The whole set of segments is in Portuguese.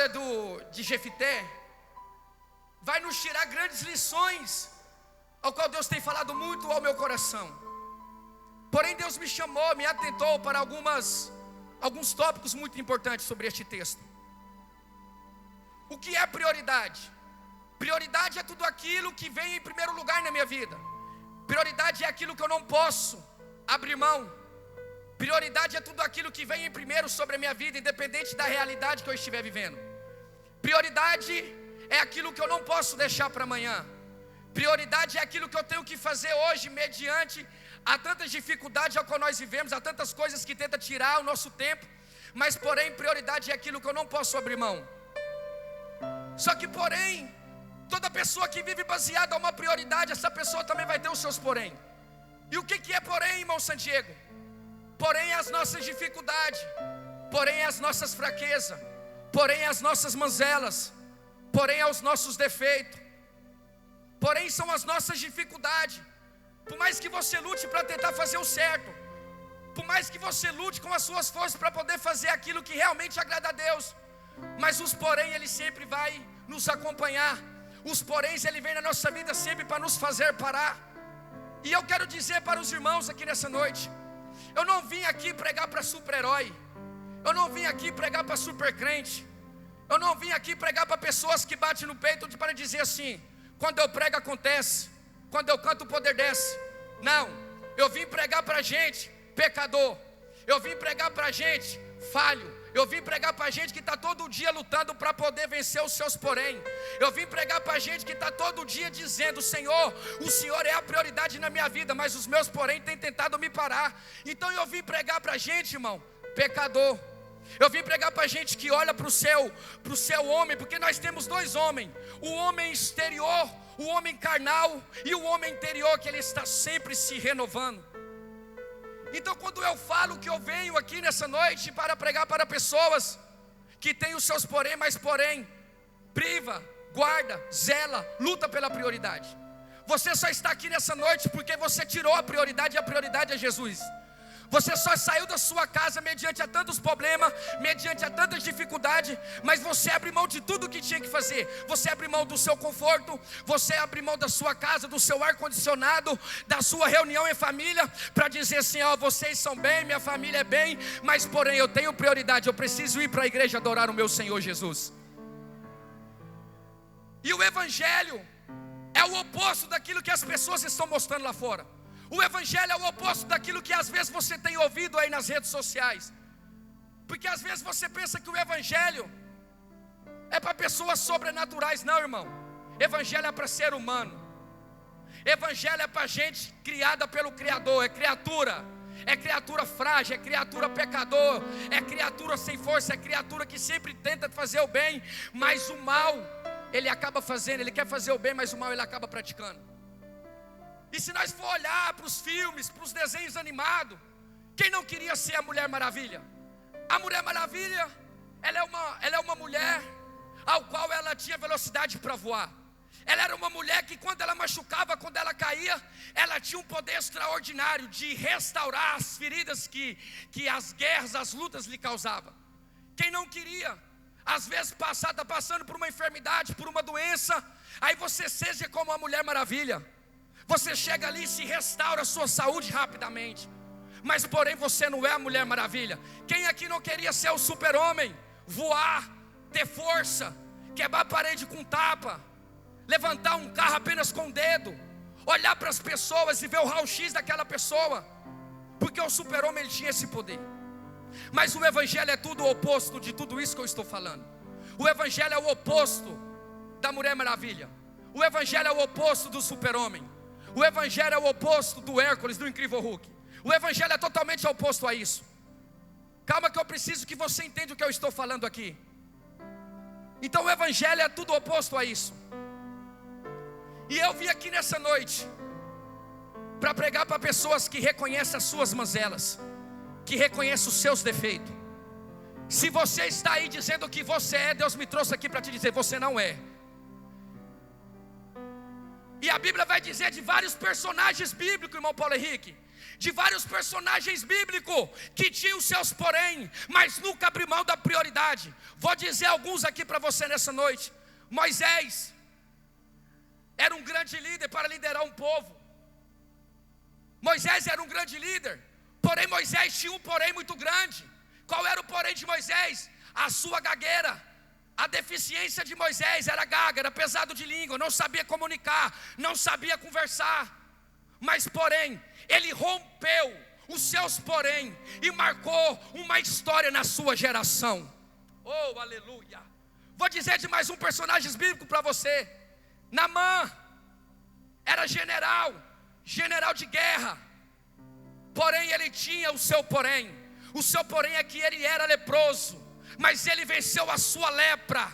história de Jefité vai nos tirar grandes lições, ao qual Deus tem falado muito ao meu coração. Porém Deus me chamou, me atentou para alguns tópicos muito importantes sobre este texto. O que é prioridade? Prioridade é tudo aquilo que vem em primeiro lugar na minha vida. Prioridade é aquilo que eu não posso abrir mão. Prioridade é tudo aquilo que vem em primeiro sobre a minha vida, independente da realidade que eu estiver vivendo. Prioridade é aquilo que eu não posso deixar para amanhã. Prioridade é aquilo que eu tenho que fazer hoje, mediante a tantas dificuldades ao qual nós vivemos, a tantas coisas que tentam tirar o nosso tempo. Mas porém, prioridade é aquilo que eu não posso abrir mão. Só que porém, toda pessoa que vive baseada a uma prioridade, essa pessoa também vai ter os seus porém. E o que é porém, irmão Santiago? Porém as nossas dificuldades, porém as nossas fraquezas, porém as nossas mazelas, porém aos nossos defeitos, porém são as nossas dificuldades. Por mais que você lute para tentar fazer o certo, por mais que você lute com as suas forças para poder fazer aquilo que realmente agrada a Deus, mas os porém ele sempre vai nos acompanhar. Os poréns ele vem na nossa vida sempre para nos fazer parar. E eu quero dizer para os irmãos aqui nessa noite, eu não vim aqui pregar para super-herói, eu não vim aqui pregar para super crente, eu não vim aqui pregar para pessoas que batem no peito para dizer assim: quando eu prego acontece, quando eu canto o poder desce. Não, eu vim pregar para gente pecador, eu vim pregar para gente falho, eu vim pregar para gente que está todo dia lutando para poder vencer os seus porém. Eu vim pregar para gente que está todo dia dizendo: Senhor, o Senhor é a prioridade na minha vida, mas os meus porém têm tentado me parar. Então eu vim pregar para gente, irmão, pecador. Eu vim pregar para gente que olha para o seu homem, porque nós temos dois homens: o homem exterior, o homem carnal, e o homem interior, que ele está sempre se renovando. Então quando eu falo que eu venho aqui nessa noite para pregar para pessoas que têm os seus porém, mas porém priva, guarda, zela, luta pela prioridade. Você só está aqui nessa noite porque você tirou a prioridade, e a prioridade é Jesus. Você só saiu da sua casa mediante a tantos problemas, mediante a tantas dificuldades, mas você abre mão de tudo o que tinha que fazer. Você abre mão do seu conforto, você abre mão da sua casa, do seu ar-condicionado, da sua reunião em família, para dizer assim: ó, vocês são bem, minha família é bem, mas porém eu tenho prioridade, eu preciso ir para a igreja adorar o meu Senhor Jesus. E o Evangelho é o oposto daquilo que as pessoas estão mostrando lá fora. O Evangelho é o oposto daquilo que às vezes você tem ouvido aí nas redes sociais. Porque às vezes você pensa que o Evangelho é para pessoas sobrenaturais. Não, irmão. Evangelho é para ser humano. Evangelho é para gente criada pelo Criador. É criatura frágil, é criatura pecador, é criatura sem força, é criatura que sempre tenta fazer o bem, mas o mal ele acaba fazendo. Ele quer fazer o bem, mas o mal ele acaba praticando. E se nós for olhar para os filmes, para os desenhos animados, quem não queria ser a Mulher Maravilha? A Mulher Maravilha, ela é uma mulher ao qual ela tinha velocidade para voar. Ela era uma mulher que quando ela machucava, quando ela caía, ela tinha um poder extraordinário de restaurar as feridas que as guerras, as lutas lhe causavam. Quem não queria? Às vezes está passando por uma enfermidade, por uma doença, aí você seja como a Mulher Maravilha. Você chega ali e se restaura a sua saúde rapidamente. Mas porém você não é a Mulher Maravilha. Quem aqui não queria ser o super-homem? Voar, ter força, quebrar a parede com tapa, levantar um carro apenas com o dedo, olhar para as pessoas e ver o raio-x daquela pessoa. Porque o super-homem ele tinha esse poder. Mas o Evangelho é tudo o oposto de tudo isso que eu estou falando. O Evangelho é o oposto da Mulher Maravilha. O Evangelho é o oposto do super-homem. O Evangelho é o oposto do Hércules, do Incrível Hulk. O Evangelho é totalmente oposto a isso. Calma que eu preciso que você entenda o que eu estou falando aqui. Então o Evangelho é tudo oposto a isso. E eu vim aqui nessa noite para pregar para pessoas que reconhecem as suas mazelas, que reconhecem os seus defeitos. Se você está aí dizendo que você é, Deus me trouxe aqui para te dizer: você não é. E a Bíblia vai dizer de vários personagens bíblicos, irmão Paulo Henrique, de vários personagens bíblicos que tinham seus porém, mas nunca abriu mão da prioridade. Vou dizer alguns aqui para você nessa noite. Moisés era um grande líder para liderar um povo. Moisés era um grande líder, porém Moisés tinha um porém muito grande. Qual era o porém de Moisés? A sua gagueira. A deficiência de Moisés era gaga, era pesado de língua, não sabia comunicar, não sabia conversar. Mas porém, ele rompeu os seus porém e marcou uma história na sua geração. Oh, aleluia! Vou dizer de mais um personagem bíblico para você. Naamã era general de guerra, porém ele tinha o seu porém. O seu porém é que ele era leproso, mas ele venceu a sua lepra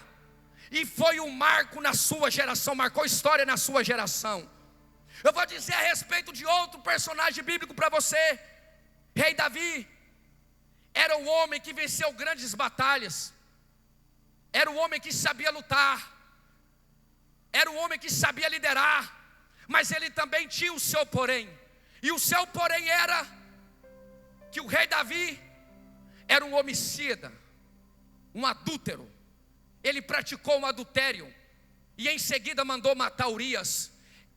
e foi um marco na sua geração, marcou história na sua geração. Eu vou dizer a respeito de outro personagem bíblico para você. Rei Davi era um homem que venceu grandes batalhas, era um homem que sabia lutar, era um homem que sabia liderar, mas ele também tinha o seu porém. E o seu porém era que o rei Davi era um homicida, um adúltero. Ele praticou um adultério e em seguida mandou matar Urias.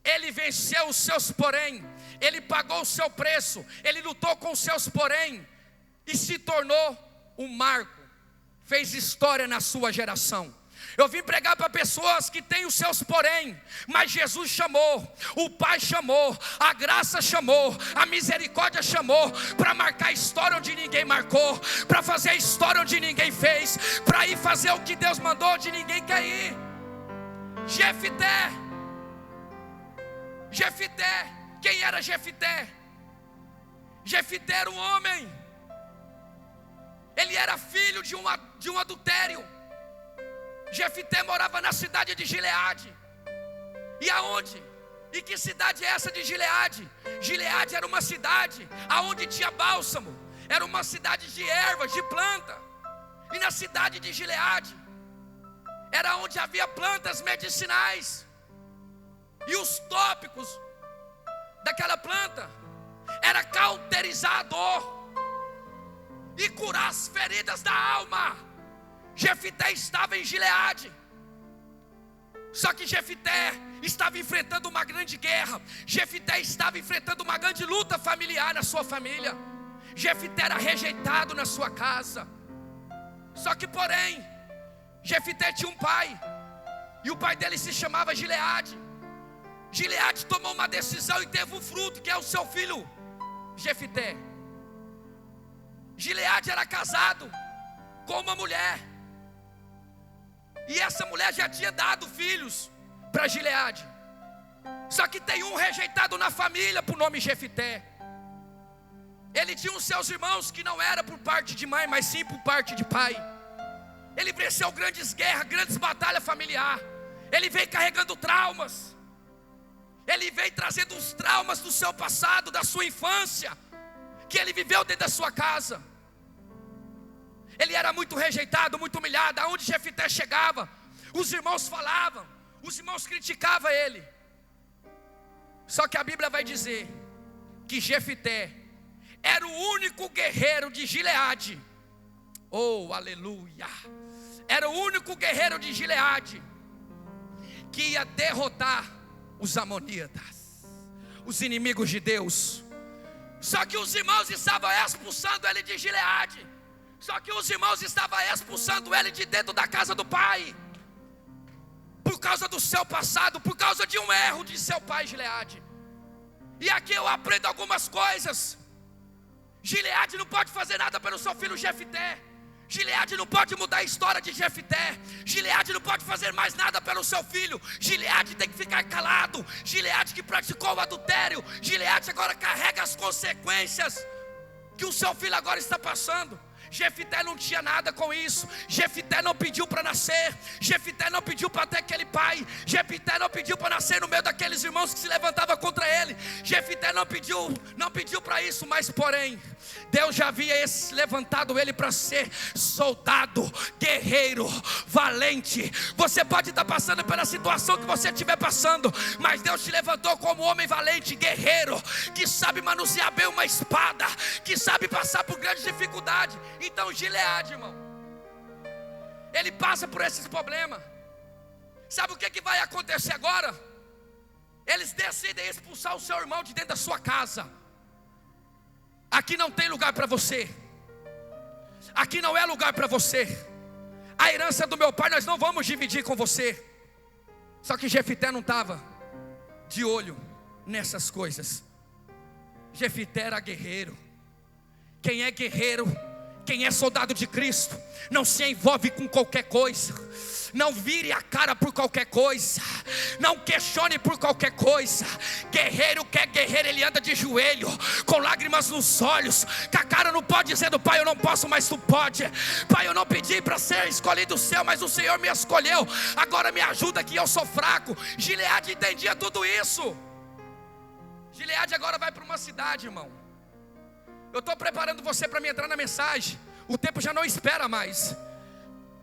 Ele venceu os seus porém, ele pagou o seu preço, ele lutou com os seus porém e se tornou um marco, fez história na sua geração. Eu vim pregar para pessoas que têm os seus porém, mas Jesus chamou, o Pai chamou, a graça chamou, a misericórdia chamou, para marcar a história onde ninguém marcou, para fazer a história onde ninguém fez, para ir fazer o que Deus mandou onde ninguém quer ir. Jefité, quem era Jefité? Jefité era um homem, ele era filho de um adultério. Jefité morava na cidade de Gileade. E aonde? E que cidade é essa de Gileade? Gileade era uma cidade aonde tinha bálsamo, era uma cidade de ervas, de planta. E na cidade de Gileade era onde havia plantas medicinais. E os tópicos daquela planta era cauterizar a dor e curar as feridas da alma. Jefité estava em Gileade. Só que Jefité estava enfrentando uma grande guerra. Jefité estava enfrentando uma grande luta familiar na sua família. Jefité era rejeitado na sua casa. Só que porém, Jefité tinha um pai, e o pai dele se chamava Gileade. Gileade tomou uma decisão e teve um fruto, que é o seu filho Jefité. Gileade era casado com uma mulher, e essa mulher já tinha dado filhos para Gileade. Só que tem um rejeitado na família por nome Jefité. Ele tinha os seus irmãos que não era por parte de mãe, mas sim por parte de pai. Ele venceu grandes guerras, grandes batalhas familiares. Ele veio carregando traumas. Ele veio trazendo os traumas do seu passado, da sua infância, que ele viveu dentro da sua casa. Ele era muito rejeitado, muito humilhado. Aonde Jefité chegava, os irmãos falavam, os irmãos criticavam ele. Só que a Bíblia vai dizer que Jefité era o único guerreiro de Gileade. Oh, aleluia! Era o único guerreiro de Gileade que ia derrotar os amonitas, os inimigos de Deus. Só que os irmãos estavam expulsando ele de Gileade. Só que os irmãos estavam expulsando ele de dentro da casa do pai, por causa do seu passado, por causa de um erro de seu pai Gileade. E aqui eu aprendo algumas coisas. Gileade não pode fazer nada pelo seu filho Jefité. Gileade não pode mudar a história de Jefité. Gileade não pode fazer mais nada pelo seu filho. Gileade tem que ficar calado. Gileade que praticou o adultério. Gileade agora carrega as consequências que o seu filho agora está passando. Jefité não tinha nada com isso. Jefité não pediu para nascer. Jefité não pediu para ter aquele pai. Jefité não pediu para nascer no meio daqueles irmãos que se levantavam contra ele. Jefité não pediu para isso, mas porém Deus já havia levantado ele para ser soldado, guerreiro, valente. Você pode estar passando pela situação que você estiver passando, mas Deus te levantou como homem valente, guerreiro, que sabe manusear bem uma espada, que sabe passar por grandes dificuldades. Então Gileade, irmão, ele passa por esses problemas. Sabe o que vai acontecer agora? Eles decidem expulsar o seu irmão de dentro da sua casa. Aqui não tem lugar para você. Aqui não é lugar para você. A herança do meu pai nós não vamos dividir com você. Só que Jefité não estava de olho nessas coisas. Jefité era guerreiro. Quem é guerreiro, quem é soldado de Cristo, não se envolve com qualquer coisa. Não vire a cara por qualquer coisa. Não questione por qualquer coisa. Guerreiro que é guerreiro, ele anda de joelho, com lágrimas nos olhos, com a cara no pó, dizendo: Pai, eu não posso, mas Tu pode. Pai, eu não pedi para ser escolhido o céu, mas o Senhor me escolheu. Agora me ajuda que eu sou fraco. Gileade entendia tudo isso. Gileade agora vai para uma cidade, irmão. Eu estou preparando você para me entrar na mensagem. O tempo já não espera mais.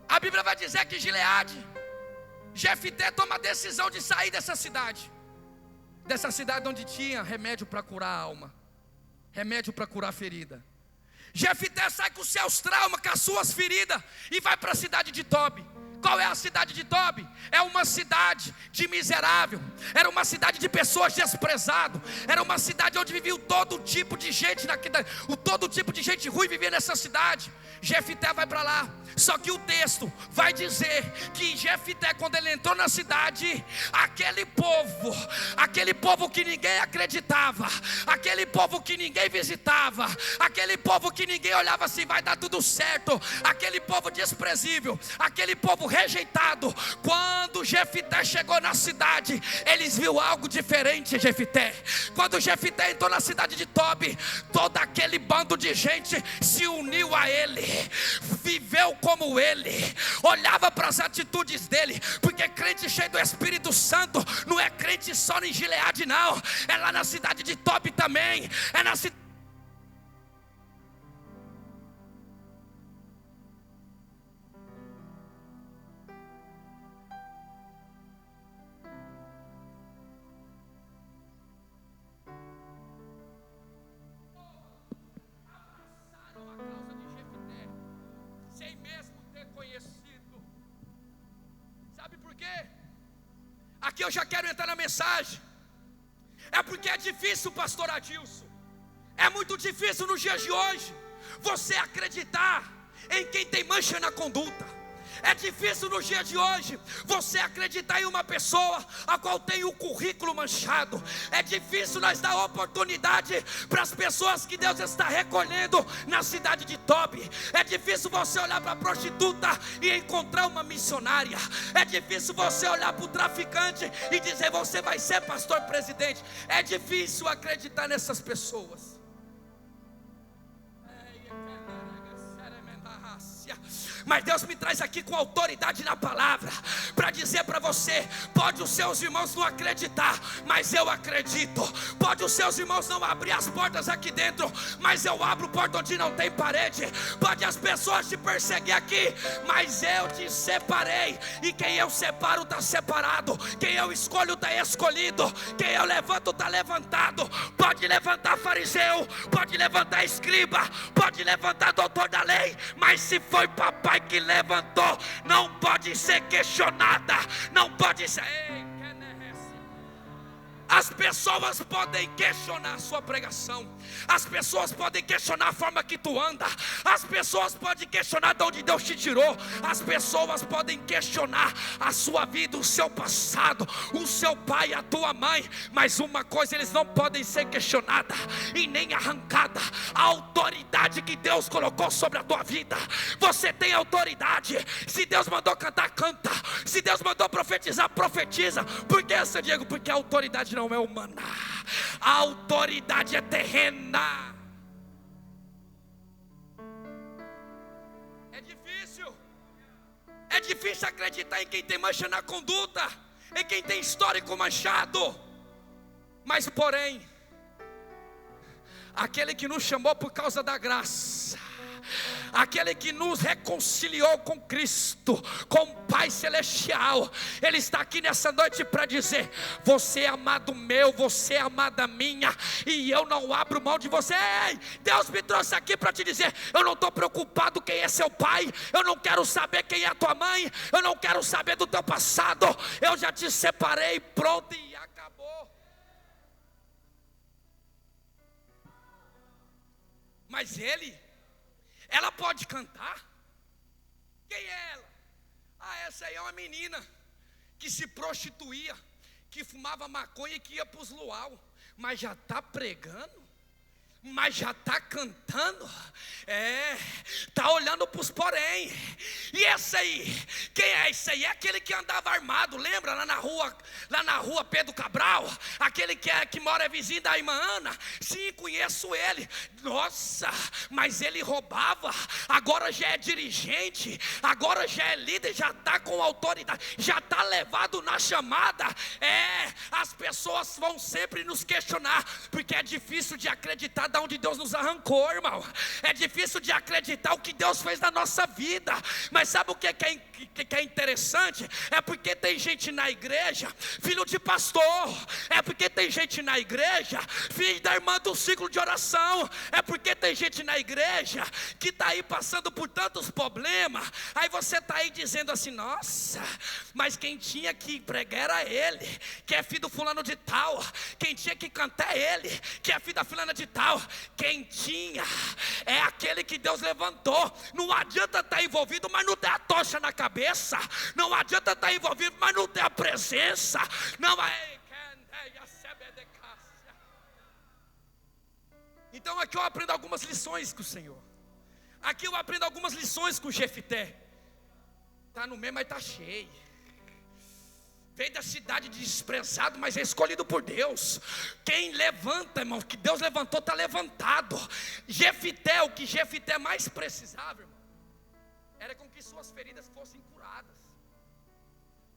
A Bíblia vai dizer que Gileade, Jefité toma a decisão de sair dessa cidade. Dessa cidade onde tinha remédio para curar a alma, remédio para curar a ferida. Jefité sai com os seus traumas, com as suas feridas, e vai para a cidade de Tobi. Qual é a cidade de Tobi? É uma cidade de miserável. Era uma cidade de pessoas desprezadas. Era uma cidade onde vivia todo tipo de gente. Todo tipo de gente ruim vivia nessa cidade. Jefité vai para lá. Só que o texto vai dizer que Jefité, quando ele entrou na cidade, aquele povo que ninguém acreditava, aquele povo que ninguém visitava, aquele povo que ninguém olhava assim, vai dar tudo certo, aquele povo desprezível, aquele povo rejeitado, quando Jefité chegou na cidade, eles viram algo diferente. Jefité, quando Jefité entrou na cidade de Tobi, todo aquele bando de gente se uniu a ele, viveu como ele, olhava para as atitudes dele, porque crente cheio do Espírito Santo não é crente só em Gileade, não, é lá na cidade de Tobi também, é na cidade. Aqui eu já quero entrar na mensagem. É porque é difícil, pastor Adilson. É muito difícil nos dias de hoje você acreditar em quem tem mancha na conduta. É difícil nos dias de hoje você acreditar em uma pessoa a qual tem o currículo manchado. É difícil nós dar oportunidade para as pessoas que Deus está recolhendo na cidade de Tobi. É difícil você olhar para a prostituta e encontrar uma missionária. É difícil você olhar para o traficante e dizer: você vai ser pastor presidente. É difícil acreditar nessas pessoas. Mas Deus me traz aqui com autoridade na palavra para dizer para você: pode os seus irmãos não acreditar, mas eu acredito. Pode os seus irmãos não abrir as portas aqui dentro, mas eu abro porta onde não tem parede. Pode as pessoas te perseguir aqui, mas eu te separei. E quem eu separo está separado. Quem eu escolho está escolhido. Quem eu levanto está levantado. Pode levantar fariseu, pode levantar escriba, pode levantar doutor da lei, mas se foi papai que levantou, não pode ser questionada, não pode ser. As pessoas podem questionar a sua pregação, as pessoas podem questionar a forma que tu anda, as pessoas podem questionar de onde Deus te tirou, as pessoas podem questionar a sua vida, o seu passado, o seu pai, a tua mãe, mas uma coisa eles não podem ser questionada e nem arrancada: a autoridade que Deus colocou sobre a tua vida. Você tem autoridade. Se Deus mandou cantar, canta. Se Deus mandou profetizar, profetiza. Por que, Diego? Porque a autoridade não é humana, a autoridade é terrena. É difícil acreditar em quem tem mancha na conduta, em quem tem histórico manchado. Mas porém, aquele que nos chamou por causa da graça, aquele que nos reconciliou com Cristo, com o Pai Celestial, Ele está aqui nessa noite para dizer: você é amado meu, você é amada minha, e eu não abro mão de você. Ei, Deus me trouxe aqui para te dizer: eu não estou preocupado quem é seu pai, eu não quero saber quem é tua mãe, eu não quero saber do teu passado, eu já te separei, pronto e acabou. Mas ela pode cantar? Quem é ela? Essa aí é uma menina que se prostituía, que fumava maconha e que ia para os luau. Mas já está pregando? Mas já está cantando? Está olhando para os porém. E esse aí? Quem é esse aí? É aquele que andava armado, lembra? Lá na rua Pedro Cabral, aquele que mora vizinho da irmã Ana. Sim, conheço ele. Nossa, mas ele roubava. Agora já é dirigente, agora já é líder, já está com autoridade, já está levado na chamada. As pessoas vão sempre nos questionar, porque é difícil de acreditar da onde Deus nos arrancou, irmão. É difícil de acreditar o que Deus fez na nossa vida. Mas sabe o que é interessante? É porque tem gente na igreja, filho de pastor. É porque tem gente na igreja, filho da irmã do ciclo de oração. É porque tem gente na igreja que está aí passando por tantos problemas. Aí você está aí dizendo assim: nossa, mas quem tinha que pregar era ele, que é filho do fulano de tal. Quem tinha que cantar é ele, que é filho da fulana de tal. Quem tinha é aquele que Deus levantou. Não adianta estar envolvido, mas não ter a tocha na cabeça. Não adianta estar envolvido, mas não ter a presença. Então aqui eu aprendo algumas lições com o Senhor. Aqui eu aprendo algumas lições com o Jefité. Está no meio, mas está cheio. Veio da cidade de desprezado, mas é escolhido por Deus. Quem levanta, irmão, que Deus levantou, está levantado. Jefité, o que Jefité mais precisava, irmão, era com que suas feridas fossem curadas.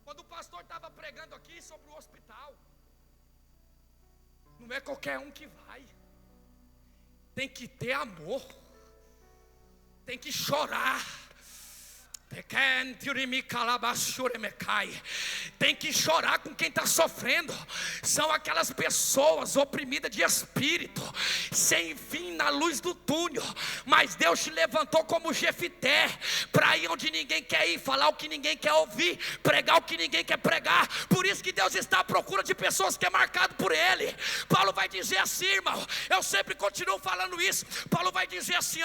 Quando o pastor estava pregando aqui sobre o hospital, não é qualquer um que vai. Tem que ter amor, tem que chorar. Tem que chorar com quem está sofrendo. São aquelas pessoas oprimidas de espírito, sem fim na luz do túnel. Mas Deus te levantou como Jefité, para ir onde ninguém quer ir, falar o que ninguém quer ouvir, pregar o que ninguém quer pregar. Por isso que Deus está à procura de pessoas que é marcado por Ele. Paulo vai dizer assim, irmão, eu sempre continuo falando isso. Paulo vai dizer assim,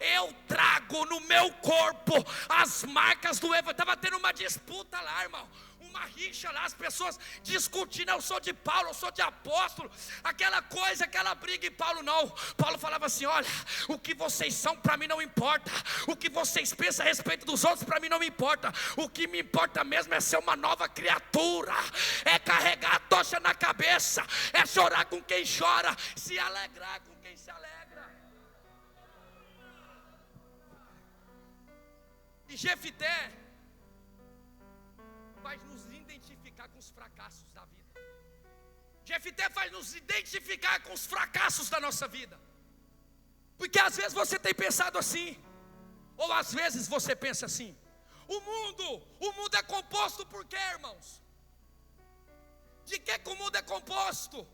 eu trago no meu corpo as marcas do Evangelho. Estava tendo uma disputa lá, irmão, uma rixa lá, as pessoas discutindo: eu sou de Paulo, eu sou de apóstolo, aquela coisa, aquela briga. E Paulo não. Paulo falava assim: olha, o que vocês são para mim não importa, o que vocês pensam a respeito dos outros para mim não me importa. O que me importa mesmo é ser uma nova criatura, é carregar a tocha na cabeça, é chorar com quem chora, se alegrar com quem se alegra. E Jefité faz nos identificar com os fracassos da vida. Jefité faz nos identificar com os fracassos da nossa vida. Porque às vezes você tem pensado assim, ou às vezes você pensa assim: o mundo é composto por quê, irmãos? De que o mundo é composto?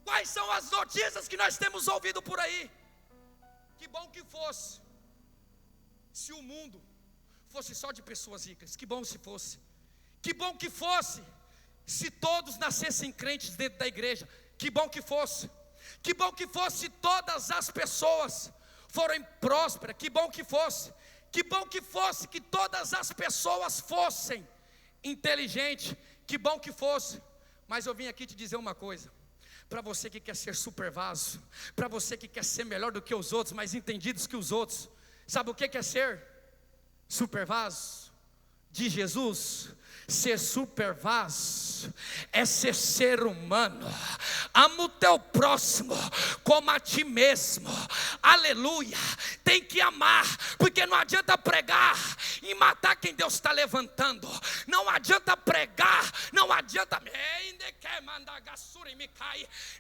Quais são as notícias que nós temos ouvido por aí? Que bom que fosse se o mundo fosse só de pessoas ricas. Que bom se fosse. Que bom que fosse se todos nascessem crentes dentro da igreja. Que bom que fosse. Que bom que fosse se todas as pessoas forem prósperas. Que bom que fosse. Que bom que fosse que todas as pessoas fossem inteligentes. Que bom que fosse. Mas eu vim aqui te dizer uma coisa. Para você que quer ser super vaso, para você que quer ser melhor do que os outros, mais entendidos que os outros, sabe o que é ser super vaso de Jesus? Ser super vaso é ser ser humano. Ama o teu próximo como a ti mesmo. Aleluia. Tem que amar, porque não adianta pregar em matar quem Deus está levantando. Não adianta pregar, não adianta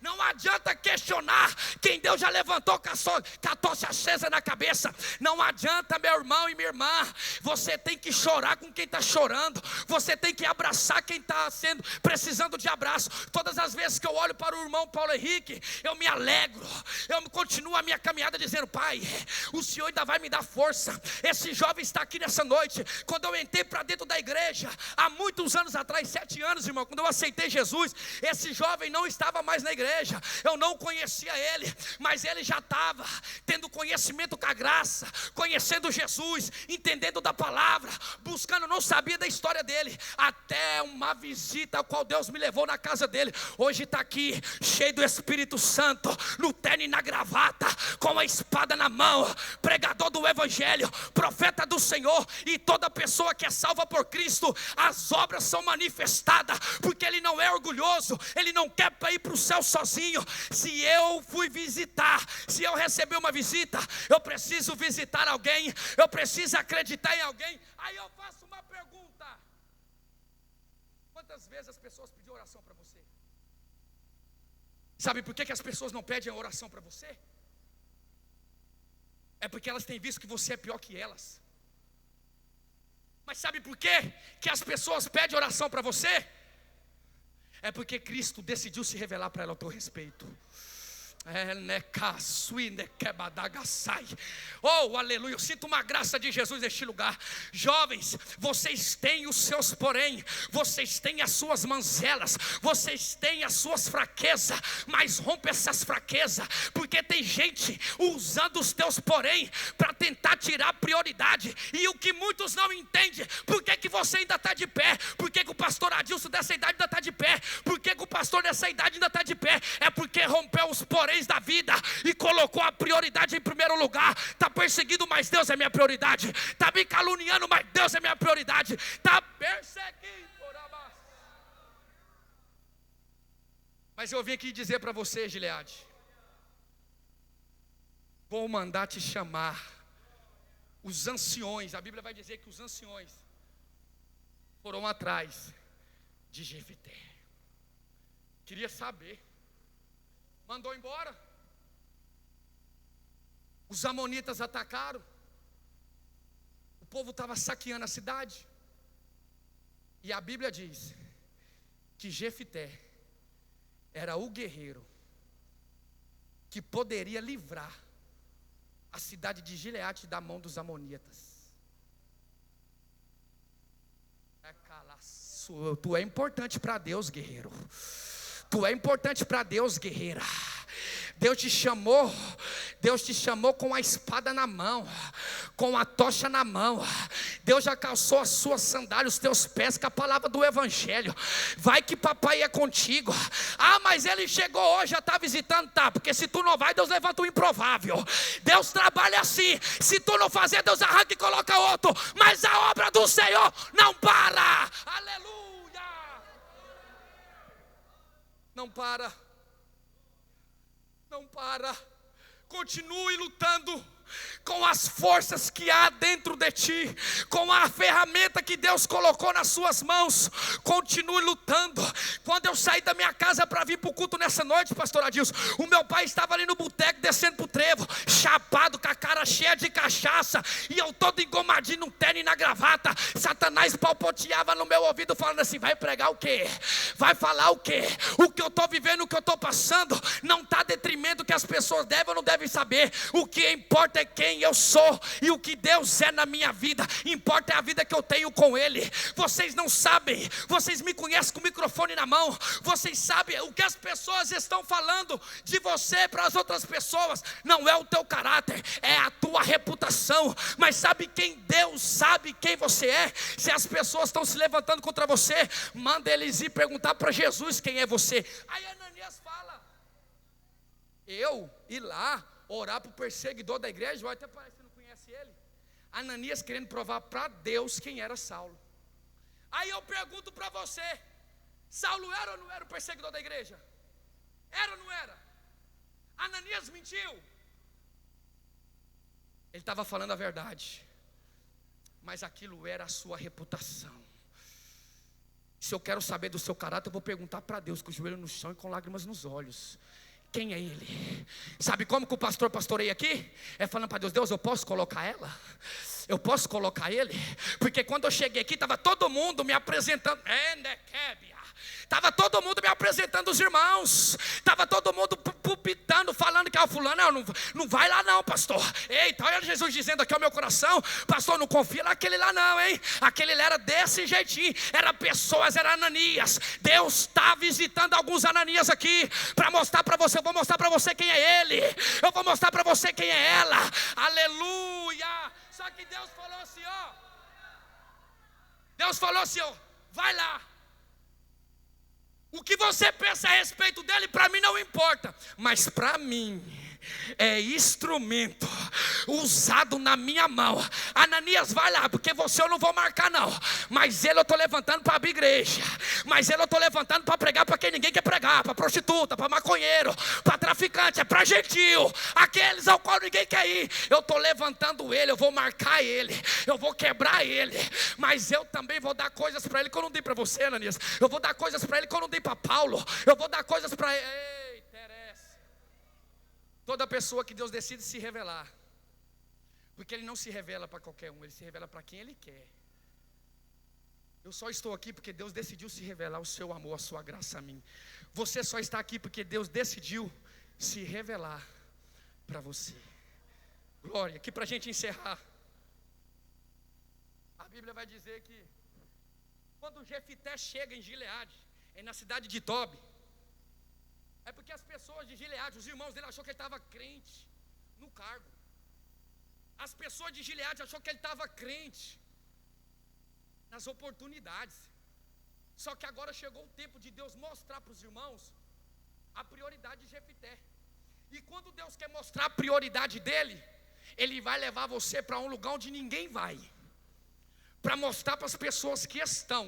não adianta questionar quem Deus já levantou com a tocha acesa na cabeça. Não adianta, meu irmão e minha irmã. Você tem que chorar com quem está chorando. Você tem que abraçar quem está precisando de abraço. Todas as vezes que eu olho para o irmão Paulo Henrique, eu me alegro. Eu continuo a minha caminhada dizendo: Pai, o Senhor ainda vai me dar força. Esse jovem está aqui nessa noite. Quando eu entrei para dentro da igreja, há muitos anos atrás, 7 anos, irmão, quando eu aceitei Jesus, esse jovem não estava mais na igreja. Eu não conhecia ele, mas ele já estava tendo conhecimento com a graça, conhecendo Jesus, entendendo da palavra, buscando. Não sabia da história dele, até uma visita a qual Deus me levou na casa dele. Hoje está aqui, cheio do Espírito Santo, no terno e na gravata, com a espada na mão, pregador do evangelho, profeta do Senhor. E toda pessoa que é salva por Cristo, as obras são manifestadas, porque ele não é orgulhoso, ele não quer ir para o céu sozinho. Se eu fui visitar, se eu receber uma visita, eu preciso visitar alguém, eu preciso acreditar em alguém. Aí eu faço uma pergunta: quantas vezes as pessoas pediram oração para você? Sabe por que as pessoas não pedem oração para você? É porque elas têm visto que você é pior que elas. Mas sabe por quê que as pessoas pedem oração para você? É porque Cristo decidiu se revelar para ela ao teu respeito. Oh, aleluia, eu sinto uma graça de Jesus neste lugar. Jovens, vocês têm os seus porém, vocês têm as suas manzelas, vocês têm as suas fraquezas, mas rompe essas fraquezas, porque tem gente usando os teus porém para tentar tirar prioridade. E o que muitos não entendem: por que você ainda está de pé? Por que o pastor Adilson dessa idade ainda está de pé? Por que o pastor dessa idade ainda está de pé? É porque rompeu os porém da vida e colocou a prioridade em primeiro lugar. Está perseguindo, mas Deus é minha prioridade. Está me caluniando, mas Deus é minha prioridade. Está perseguindo. Mas eu vim aqui dizer para você, Gileade, vou mandar te chamar os anciões. A Bíblia vai dizer que os anciões foram atrás de Jefité. Queria saber, mandou embora. Os amonitas atacaram. O povo estava saqueando a cidade. E a Bíblia diz que Jefité era o guerreiro que poderia livrar a cidade de Gileade da mão dos amonitas. Tu é importante para Deus, guerreiro. Tu é importante para Deus, guerreira. Deus te chamou com a espada na mão, com a tocha na mão. Deus já calçou as suas sandálias, os teus pés com a palavra do evangelho. Vai que papai é contigo. Ah, mas ele chegou hoje, já está visitando. Tá, porque se tu não vai, Deus levanta o improvável. Deus trabalha assim. Se tu não fazer, Deus arranca e coloca outro. Mas a obra do Senhor não para. Aleluia. Não para. Não para. Continue lutando com as forças que há dentro de ti, com a ferramenta que Deus colocou nas suas mãos. Continue lutando. Quando eu saí da minha casa para vir para o culto nessa noite, pastor Adilson, o meu pai estava ali no boteco descendo para o trevo, chapado, com a cara cheia de cachaça, e eu todo engomadinho no terno e na gravata. Satanás palpoteava no meu ouvido falando assim: vai pregar o quê? Vai falar o quê? O que eu estou vivendo, o que eu estou passando não está detrimento do que as pessoas devem ou não devem saber. O que importa é quem eu sou e o que Deus é na minha vida. Importa é a vida que eu tenho com Ele. Vocês não sabem, vocês me conhecem com o microfone na mão, vocês sabem o que as pessoas estão falando de você para as outras pessoas. Não é o teu caráter, é a tua reputação. Mas sabe quem Deus sabe quem você é? Se as pessoas estão se levantando contra você, manda eles ir perguntar para Jesus quem é você. Aí Ananias fala: eu ir lá orar para o perseguidor da igreja? Até parece que não conhece ele. Ananias querendo provar para Deus quem era Saulo. Aí eu pergunto para você: Saulo era ou não era o perseguidor da igreja? Era ou não era? Ananias mentiu? Ele estava falando a verdade. mas aquilo era a sua reputação. Se eu quero saber do seu caráter, eu vou perguntar para Deus, com o joelho no chão e com lágrimas nos olhos: quem é ele? Sabe como que o pastor pastoreia aqui? É falando para Deus: Deus, eu posso colocar ela? Eu posso colocar ele? Porque quando eu cheguei aqui, estava todo mundo me apresentando. Estava todo mundo me apresentando os irmãos. Estava todo mundo pulpitando, falando que fulano, não vai lá não, pastor. Eita, olha Jesus dizendo aqui ao meu coração: pastor, não confia naquele lá não, hein? Aquele lá era desse jeitinho. Era pessoas, era Ananias. Deus está visitando alguns Ananias aqui para mostrar para você. Eu vou mostrar para você quem é ele. Eu vou mostrar para você quem é ela. Aleluia. Só que Deus falou assim, ó. Deus falou assim, ó: vai lá. O que você pensa a respeito dele, para mim não importa, mas para mim é instrumento usado na minha mão. Ananias, vai lá, porque você eu não vou marcar não, mas ele eu estou levantando para abrir igreja, mas ele eu estou levantando para pregar para quem ninguém quer pregar, para prostituta, para maconheiro, para traficante, é para gentil, aqueles ao qual ninguém quer ir. Eu estou levantando ele, eu vou marcar ele, eu vou quebrar ele, mas eu também vou dar coisas para ele que eu não dei para você, Ananias. Eu vou dar coisas para ele que eu não dei para Paulo. Eu vou dar coisas para ele. Toda pessoa que Deus decide se revelar, porque Ele não se revela para qualquer um, Ele se revela para quem Ele quer. Eu só estou aqui porque Deus decidiu se revelar o seu amor, a sua graça a mim. Você só está aqui porque Deus decidiu se revelar para você. Glória. Aqui para a gente encerrar, a Bíblia vai dizer que quando Jefité chega em Gileade, na cidade de Tobi, é porque as pessoas de Gileade, os irmãos dele, achou que ele estava crente no cargo. As pessoas de Gileade achou que ele estava crente nas oportunidades. Só que agora chegou o tempo de Deus mostrar para os irmãos a prioridade de Jefité. E quando Deus quer mostrar a prioridade dele, Ele vai levar você para um lugar onde ninguém vai, para mostrar para as pessoas que estão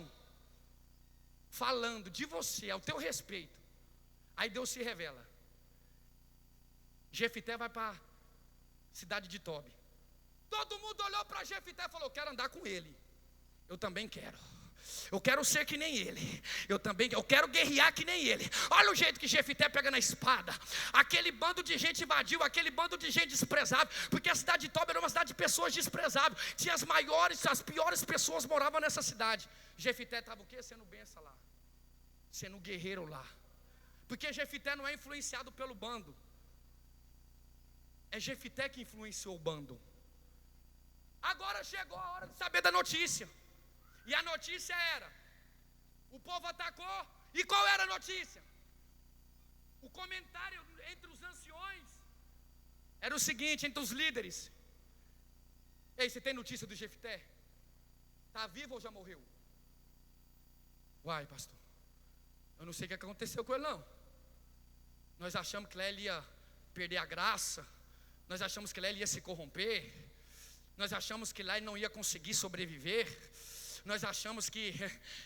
falando de você ao teu respeito. Aí Deus se revela. Jefité vai para a cidade de Tobi. Todo mundo olhou para Jefité e falou: eu quero andar com ele. Eu também quero. Eu quero ser que nem ele. Eu quero guerrear que nem ele. Olha o jeito que Jefité pega na espada. Aquele bando de gente invadiu, aquele bando de gente desprezável, porque a cidade de Tobi era uma cidade de pessoas desprezáveis. Tinha as piores pessoas moravam nessa cidade. Jefité estava o quê? Sendo benção lá, sendo guerreiro lá. Porque Jefité não é influenciado pelo bando, é Jefité que influenciou o bando. Agora chegou a hora de saber da notícia. E a notícia era: o povo atacou. E qual era a notícia? O comentário entre os anciões era o seguinte, entre os líderes: ei, você tem notícia do Jefité? Está vivo ou já morreu? Uai, pastor, eu não sei o que aconteceu com ele não. Nós achamos que lá ele ia perder a graça. Nós achamos que lá ele ia se corromper. Nós achamos que lá ele não ia conseguir sobreviver. Nós achamos que,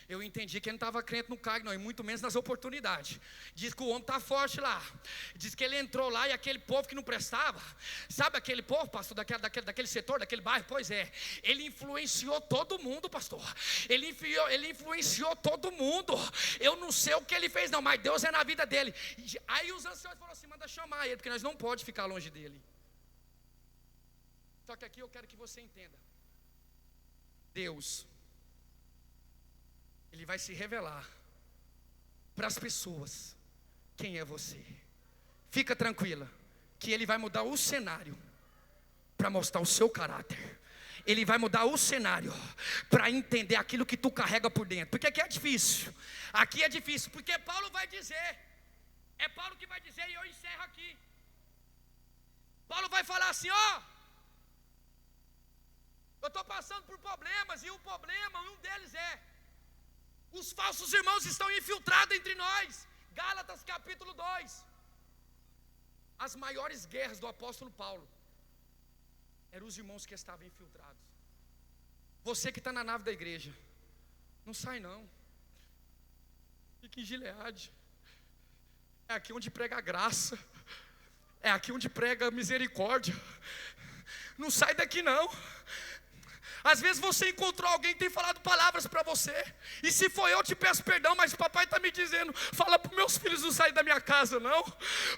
eu entendi que ele não estava crente no cargo não, e muito menos nas oportunidades. Diz que o homem está forte lá. Diz que ele entrou lá e aquele povo que não prestava, sabe aquele povo, pastor, daquele setor, daquele bairro? Pois é, ele influenciou todo mundo, pastor. Ele influenciou todo mundo. Eu não sei o que ele fez não, mas Deus é na vida dele. Aí os anciões falaram assim: manda chamar ele, porque nós não podemos ficar longe dele. Só que aqui eu quero que você entenda: Deus, Ele vai se revelar para as pessoas quem é você. Fica tranquila, que Ele vai mudar o cenário para mostrar o seu caráter. Ele vai mudar o cenário para entender aquilo que tu carrega por dentro. Porque aqui é difícil. Aqui é difícil, porque Paulo vai dizer. É Paulo que vai dizer, e eu encerro aqui. Paulo vai falar assim: ó, eu estou passando por problemas, e o problema, um deles é: os falsos irmãos estão infiltrados entre nós. Gálatas capítulo 2. As maiores guerras do apóstolo Paulo eram os irmãos que estavam infiltrados. Você que está na nave da igreja, não sai não. Fica em Gileade. É aqui onde prega a graça. É aqui onde prega a misericórdia. Não sai daqui não. Às vezes você encontrou alguém que tem falado palavras para você, e se foi eu te peço perdão, mas papai está me dizendo, fala para os meus filhos não sair da minha casa não,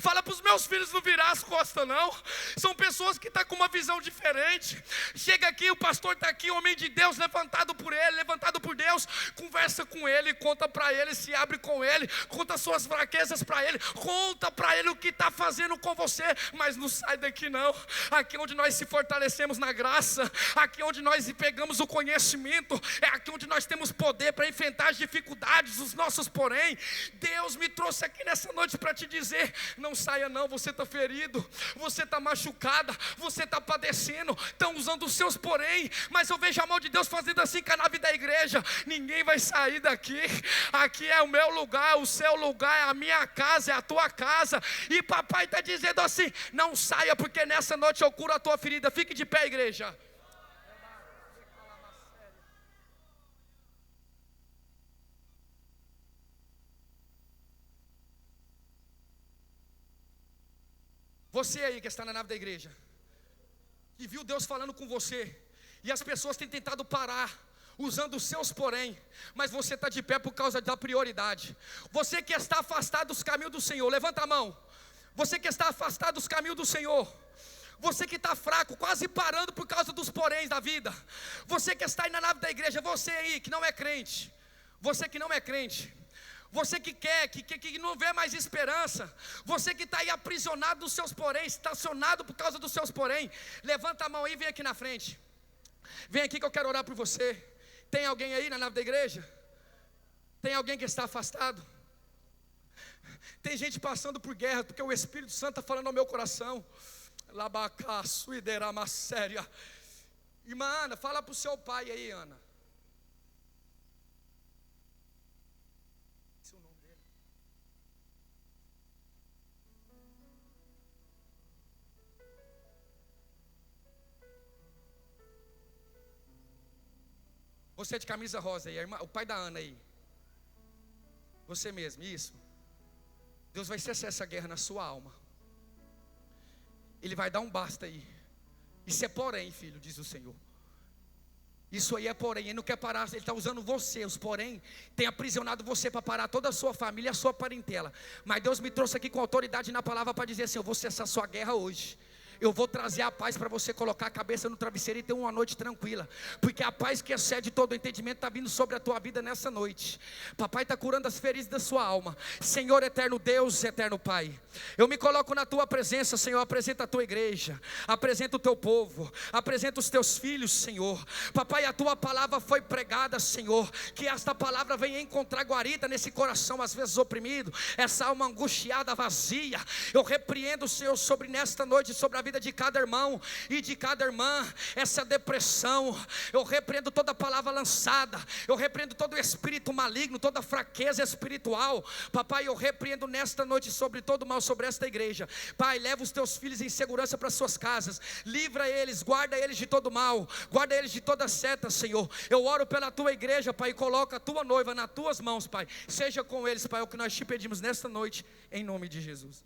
fala para os meus filhos não virar as costas não. São pessoas que estão com uma visão diferente. Chega aqui, o pastor está aqui, homem de Deus, levantado por ele, levantado por Deus, conversa com ele, conta para ele, se abre com ele, conta suas fraquezas para ele, conta para ele o que está fazendo com você, mas não sai daqui não. Aqui onde nós se fortalecemos na graça, aqui onde nós pegamos o conhecimento, é aqui onde nós temos poder para enfrentar as dificuldades, os nossos porém. Deus me trouxe aqui nessa noite para te dizer, não saia não, você está ferido, você está machucada, você está padecendo, estão usando os seus porém, mas eu vejo a mão de Deus fazendo assim com a nave da igreja, ninguém vai sair daqui, aqui é o meu lugar, o seu lugar, é a minha casa, é a tua casa, e papai está dizendo assim, não saia, porque nessa noite eu curo a tua ferida. Fique de pé, igreja. Você aí que está na nave da igreja, que viu Deus falando com você, e as pessoas têm tentado parar, usando os seus porém, mas você está de pé por causa da prioridade. Você que está afastado dos caminhos do Senhor, levanta a mão. Você que está afastado dos caminhos do Senhor, você que está fraco, quase parando por causa dos poréns da vida, você que está aí na nave da igreja, você aí que não é crente, você que não é crente, você que quer, que não vê mais esperança, você que está aí aprisionado dos seus porém, estacionado por causa dos seus porém, levanta a mão aí e vem aqui na frente. Vem aqui que eu quero orar por você. Tem alguém aí na nave da igreja? Tem alguém que está afastado? Tem gente passando por guerra, porque o Espírito Santo está falando ao meu coração. Labacá, suiderama séria. Irmã Ana, fala para o seu pai aí, Ana. Esse é o nome dele. Você é de camisa rosa aí, o pai da Ana aí. Você mesmo, isso. Deus vai cessar essa guerra na sua alma. Ele vai dar um basta aí. Isso é porém, filho, diz o Senhor. Isso aí é porém, ele não quer parar, ele está usando você, os porém, tem aprisionado você para parar toda a sua família, a sua parentela. Mas Deus me trouxe aqui com autoridade na palavra para dizer assim, eu vou cessar sua guerra hoje. Eu vou trazer a paz para você colocar a cabeça no travesseiro e ter uma noite tranquila, porque a paz que excede todo o entendimento está vindo sobre a tua vida nessa noite. Papai está curando as feridas da sua alma. Senhor eterno Deus, eterno Pai, eu me coloco na tua presença, Senhor. Apresenta a tua igreja, apresenta o teu povo, apresenta os teus filhos, Senhor. Papai, a tua palavra foi pregada, Senhor, que esta palavra venha encontrar guarida nesse coração às vezes oprimido, essa alma angustiada, vazia. Eu repreendo, Senhor, sobre nesta noite, sobre a vida de cada irmão e de cada irmã, essa depressão, eu repreendo toda palavra lançada, eu repreendo todo espírito maligno, toda fraqueza espiritual. Papai, eu repreendo nesta noite sobre todo mal, sobre esta igreja. Pai, leva os teus filhos em segurança para suas casas, livra eles, guarda eles de todo mal, guarda eles de toda seta, Senhor. Eu oro pela tua igreja, Pai, e coloca a tua noiva nas tuas mãos, Pai. Seja com eles, Pai, é o que nós te pedimos nesta noite, em nome de Jesus.